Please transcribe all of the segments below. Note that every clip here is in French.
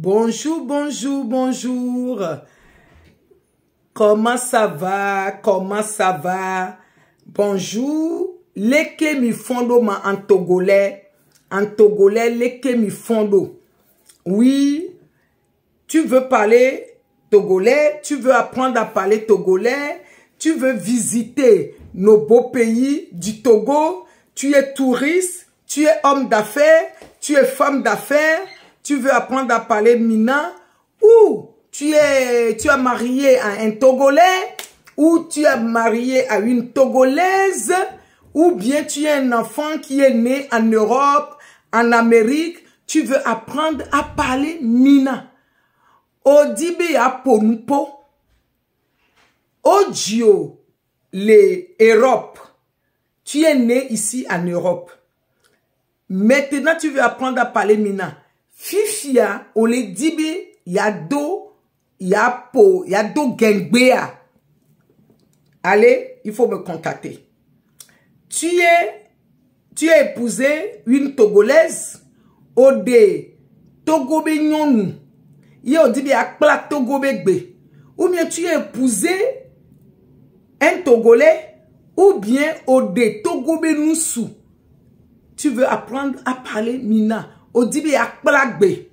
Bonjour, bonjour, bonjour. Comment ça va? Comment ça va? Bonjour. Leke mi fondo ma en togolais. En togolais, leke mi fondo. Oui, tu veux parler togolais, tu veux apprendre à parler togolais, tu veux visiter nos beaux pays du Togo, tu es touriste, tu es homme d'affaires, tu es femme d'affaires, tu veux apprendre à parler mina, ou tu es marié à un Togolais, ou tu es marié à une Togolaise, ou bien tu es un enfant qui est né en Europe, en Amérique, tu veux apprendre à parler mina. Odibe ya ponpo, Odio, l'Europe. Tu es né ici en Europe. Maintenant, tu veux apprendre à parler mina. Fifia, ole dibe, yado, yapo, yado gengbea. Allez, il faut me contacter. Tu es épousé une Togolaise, ode Togobe nyonu. Yo dibe akpla Togobe gbe. Ou bien tu es épousé un Togolais, ou bien ode Togobe nusu. Tu veux apprendre à parler mina. Odibe akplagbe.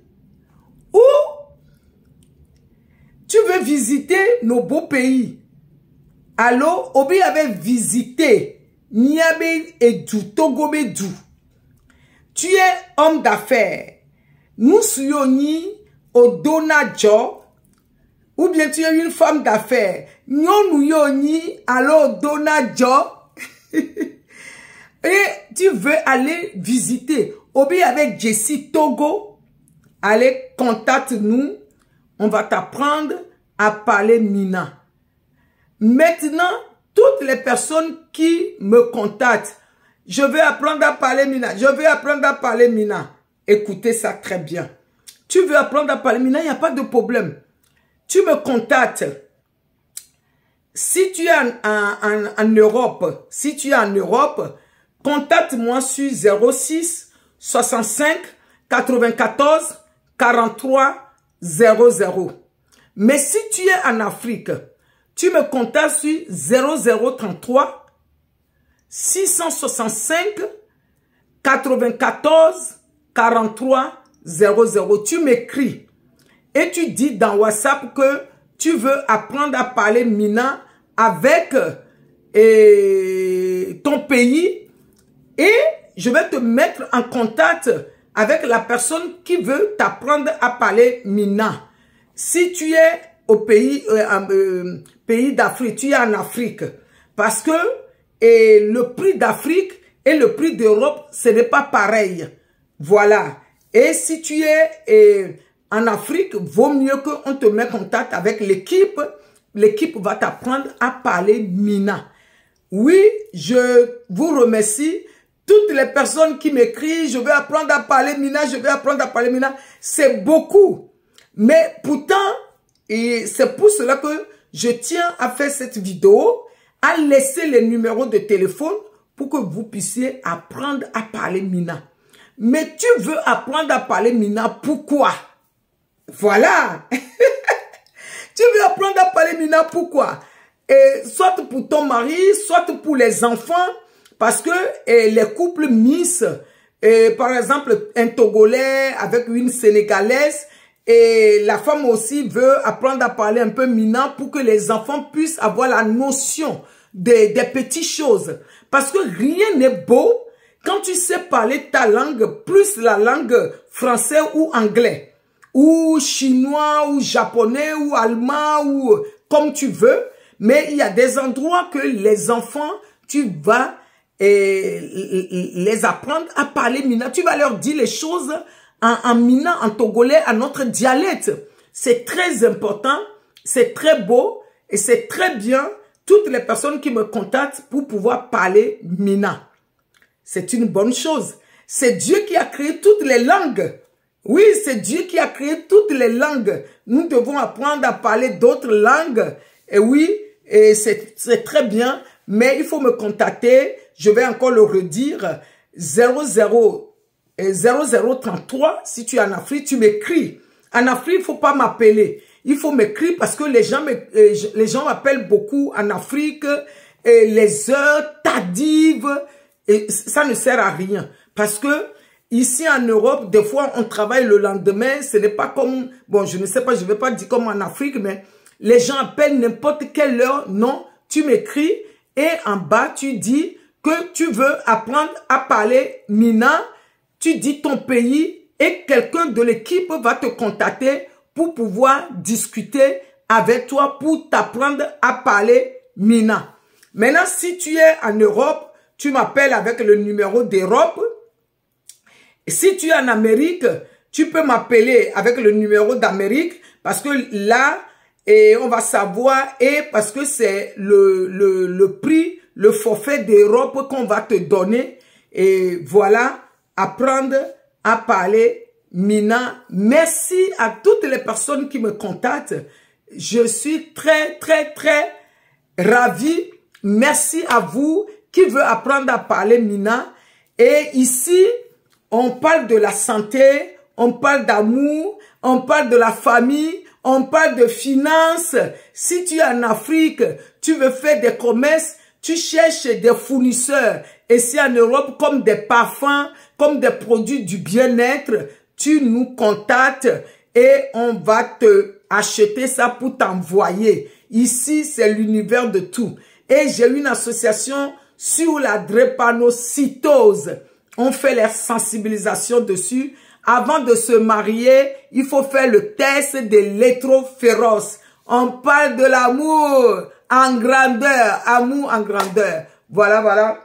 Ou tu veux visiter nos beaux pays. Alors, obi avait visité Niabe et du Togobe du. Tu es homme d'affaires. Nous suyoni odona jo. Ou bien tu es une femme d'affaires. Nyon yoni alors dona jo. Et tu veux aller visiter. Obi avec Jessie Togo. Allez, contacte-nous. On va t'apprendre à parler mina. Maintenant, toutes les personnes qui me contactent, je veux apprendre à parler mina. Je veux apprendre à parler mina. Écoutez ça très bien. Tu veux apprendre à parler mina, il n'y a pas de problème. Tu me contactes. Si tu es en Europe, contacte-moi sur 06 65 94 43 00. Mais si tu es en Afrique, tu me contactes sur 0033 665 94 43 00. Tu m'écris et tu dis dans WhatsApp que tu veux apprendre à parler mina avec ton pays. Et je vais te mettre en contact avec la personne qui veut t'apprendre à parler mina. Si tu es au pays, pays d'Afrique, tu es en Afrique. Parce que le prix d'Afrique et le prix d'Europe, ce n'est pas pareil. Voilà. Et si tu es en Afrique, vaut mieux qu'on te mette en contact avec l'équipe. L'équipe va t'apprendre à parler mina. Oui, je vous remercie. Toutes les personnes qui m'écrivent, je vais apprendre à parler mina, je vais apprendre à parler mina. C'est beaucoup. Mais pourtant, et c'est pour cela que je tiens à faire cette vidéo, à laisser les numéros de téléphone pour que vous puissiez apprendre à parler mina. Mais tu veux apprendre à parler mina, pourquoi? Voilà. Tu veux apprendre à parler mina, pourquoi? Et soit pour ton mari, soit pour les enfants. Parce que les couples mixtes, par exemple, un Togolais avec une Sénégalaise, et la femme aussi veut apprendre à parler un peu mina pour que les enfants puissent avoir la notion des petites choses. Parce que rien n'est beau quand tu sais parler ta langue, plus la langue français ou anglais, ou chinois, ou japonais, ou allemand, ou comme tu veux. Mais il y a des endroits que les enfants, tu vas les apprendre à parler mina. Tu vas leur dire les choses en mina, en togolais, en notre dialecte. C'est très important, c'est très beau et c'est très bien. Toutes les personnes qui me contactent pour pouvoir parler mina. C'est une bonne chose. C'est Dieu qui a créé toutes les langues. Oui, c'est Dieu qui a créé toutes les langues. Nous devons apprendre à parler d'autres langues. Et oui, et c'est très bien. Mais il faut me contacter. Je vais encore le redire. 0033, si tu es en Afrique, tu m'écris En Afrique, il faut pas m'appeler. Il faut m'écrire parce que les gens m'appellent beaucoup en Afrique. Et les heures tardives, et ça ne sert à rien. Parce que ici en Europe, des fois, on travaille le lendemain. Ce n'est pas comme, bon, je ne sais pas, je ne vais pas dire comme en Afrique, mais les gens appellent n'importe quelle heure. Non, tu m'écris et en bas, tu dis que tu veux apprendre à parler Mina. Tu dis ton pays et quelqu'un de l'équipe va te contacter pour pouvoir discuter avec toi, pour t'apprendre à parler Mina. Maintenant, si tu es en Europe, tu m'appelles avec le numéro d'Europe. Si tu es en Amérique, tu peux m'appeler avec le numéro d'Amérique parce que là, on va savoir et parce que c'est le prix, le forfait d'Europe qu'on va te donner. Et voilà, apprendre à parler Mina. Merci à toutes les personnes qui me contactent. Je suis très, très, très ravi. Merci à vous qui veut apprendre à parler Mina. Et ici, on parle de la santé, on parle d'amour, on parle de la famille, on parle de finances. Si tu es en Afrique, tu veux faire des commerces, tu cherches des fournisseurs. Et si en Europe, comme des parfums, comme des produits du bien-être, tu nous contactes et on va te acheter ça pour t'envoyer. Ici, c'est l'univers de tout. Et j'ai une association sur la drépanocytose. On fait la sensibilisation dessus. Avant de se marier, il faut faire le test de l'électrophéros. On parle de l'amour en grandeur. Amour en grandeur. Voilà, voilà.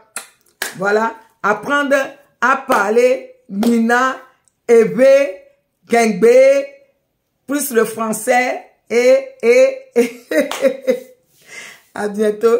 Voilà. Apprendre à parler Mina, Ebe, Gengbe, plus le français. À bientôt.